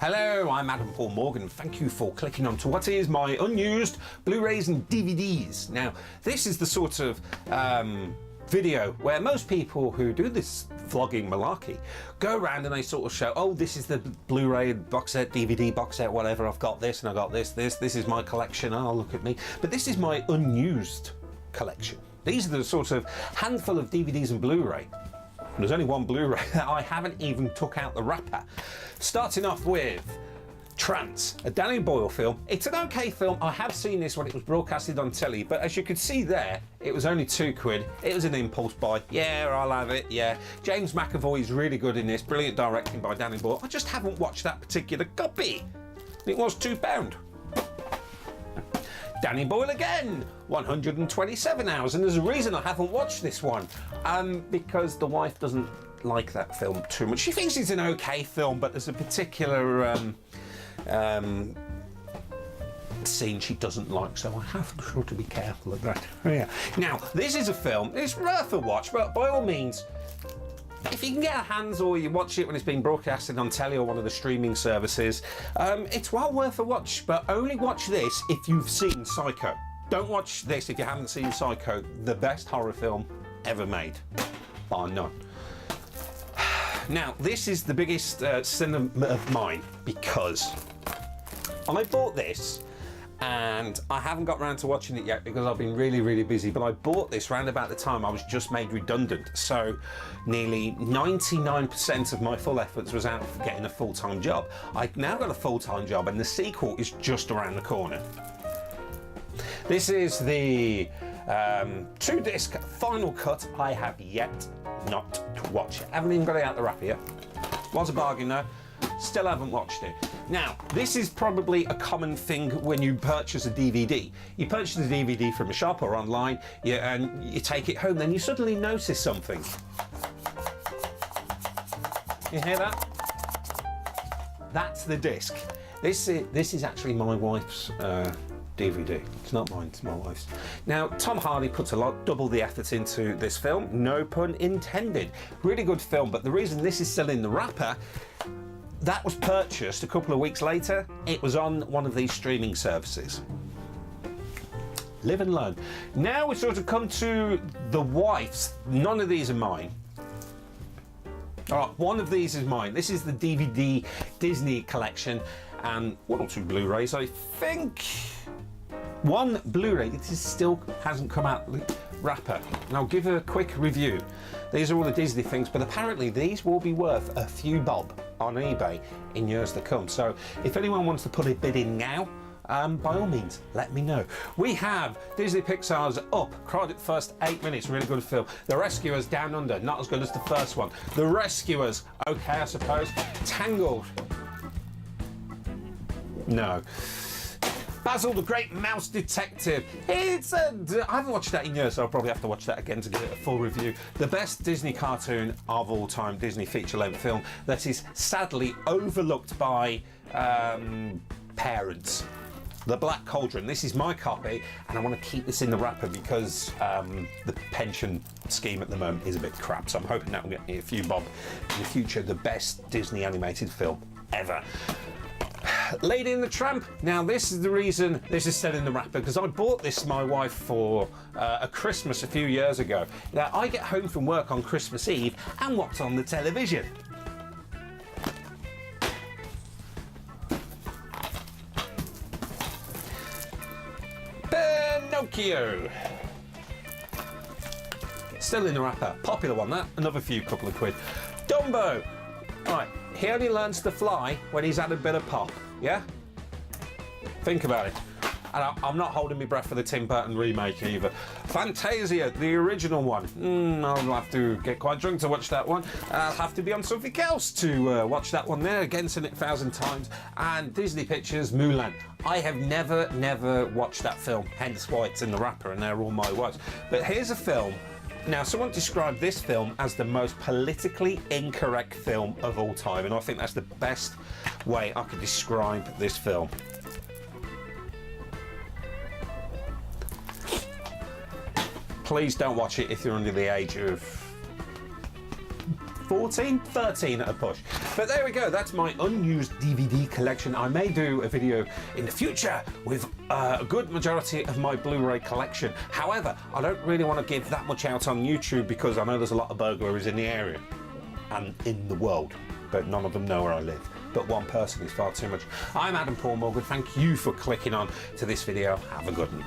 Hello, I'm Adam Paul Morgan. Thank you for clicking on to what is my unused Blu-rays and DVDs. Now, this is the sort of video where most people who do this vlogging malarkey go around and they sort of show, oh, this is the Blu-ray box set, DVD box set, whatever, I've got this and I got this is my collection, oh, look at me. But this is my unused collection. These are the sort of handful of DVDs and Blu-ray. There's only one Blu-ray that I haven't even took out the wrapper. Starting off with Trance, a Danny Boyle film. It's an okay film. I have seen this when it was broadcasted on telly, but as you can see there, it was only £2. It was an impulse buy. Yeah, I'll have it, yeah. James McAvoy is really good in this. Brilliant directing by Danny Boyle. I just haven't watched that particular copy. It was £2. Danny Boyle again, 127 hours, and there's a reason I haven't watched this one, because the wife doesn't like that film too much. She thinks it's an okay film, but there's a particular scene she doesn't like, so I have to sort of be careful of that. Yeah. Now, this is a film, it's worth a watch, but by all means, if you can get a hands or you watch it when it's been broadcasted on telly or one of the streaming services, it's well worth a watch, but only watch this if you've seen Psycho. Don't watch this if you haven't seen Psycho, the best horror film ever made, bar none. Now, this is the biggest sin of mine because I bought this and I haven't got around to watching it yet because I've been really, really busy, but I bought this round about the time I was just made redundant. So nearly 99% of my full efforts was out for getting a full-time job. I've now got a full-time job and the sequel is just around the corner. This is the 2-disc final cut. I have yet not to watch it. I haven't even got it out the wrapper yet. Was a bargain though. Still haven't watched it. Now, this is probably a common thing when you purchase a DVD. You purchase a DVD from a shop or online, and you take it home, then you suddenly notice something. You hear that? That's the disc. This is actually my wife's DVD. It's not mine, it's my wife's. Now, Tom Hardy puts double the effort into this film, no pun intended. Really good film, but the reason this is still in the wrapper, that was purchased a couple of weeks later. It was on one of these streaming services. Live and learn. Now we sort of come to the wife's. None of these are mine. One of these is mine. This is the DVD Disney collection and 1 or 2 Blu-rays, I think. One Blu-ray, it still hasn't come out the wrapper. And I'll give a quick review. These are all the Disney things, but apparently these will be worth a few bob on eBay in years to come. So if anyone wants to put a bid in now, by all means, let me know. We have Disney Pixar's Up, cried at first 8 minutes, really good film. The Rescuers, Down Under, not as good as the first one. The Rescuers, okay, I suppose. Tangled, no. Basil the Great Mouse Detective. I haven't watched that in years, so I'll probably have to watch that again to give it a full review. The best Disney cartoon of all time, Disney feature-length film that is sadly overlooked by parents. The Black Cauldron. This is my copy, and I want to keep this in the wrapper because the pension scheme at the moment is a bit crap, so I'm hoping that will get me a few bob in the future. The best Disney animated film ever. Lady and the Tramp. Now this is the reason this is still in the wrapper, because I bought this to my wife for a Christmas a few years ago. Now I get home from work on Christmas Eve and what's on the television? Pinocchio. Still in the wrapper. Popular one, that. Another few couple of quid. Dumbo. Right, he only learns to fly when he's had a bit of pop, yeah? Think about it. And I'm not holding my breath for the Tim Burton remake either. Fantasia, the original one. I'll have to get quite drunk to watch that one. I'll have to be on something else to watch that one there. Again, seen it 1,000 times. And Disney Pictures, Mulan. I have never watched that film, hence why it's in the wrapper and they're all my words. But here's a film. Now, someone described this film as the most politically incorrect film of all time, and I think that's the best way I could describe this film. Please don't watch it if you're under the age of 14, 13 at a push. But there we go, that's my unused DVD collection. I may do a video in the future with a good majority of my Blu-ray collection. However, I don't really want to give that much out on YouTube because I know there's a lot of burglaries in the area and in the world, but none of them know where I live. But one person is far too much. I'm Adam Paul Morgan. Thank you for clicking on to this video. Have a good one.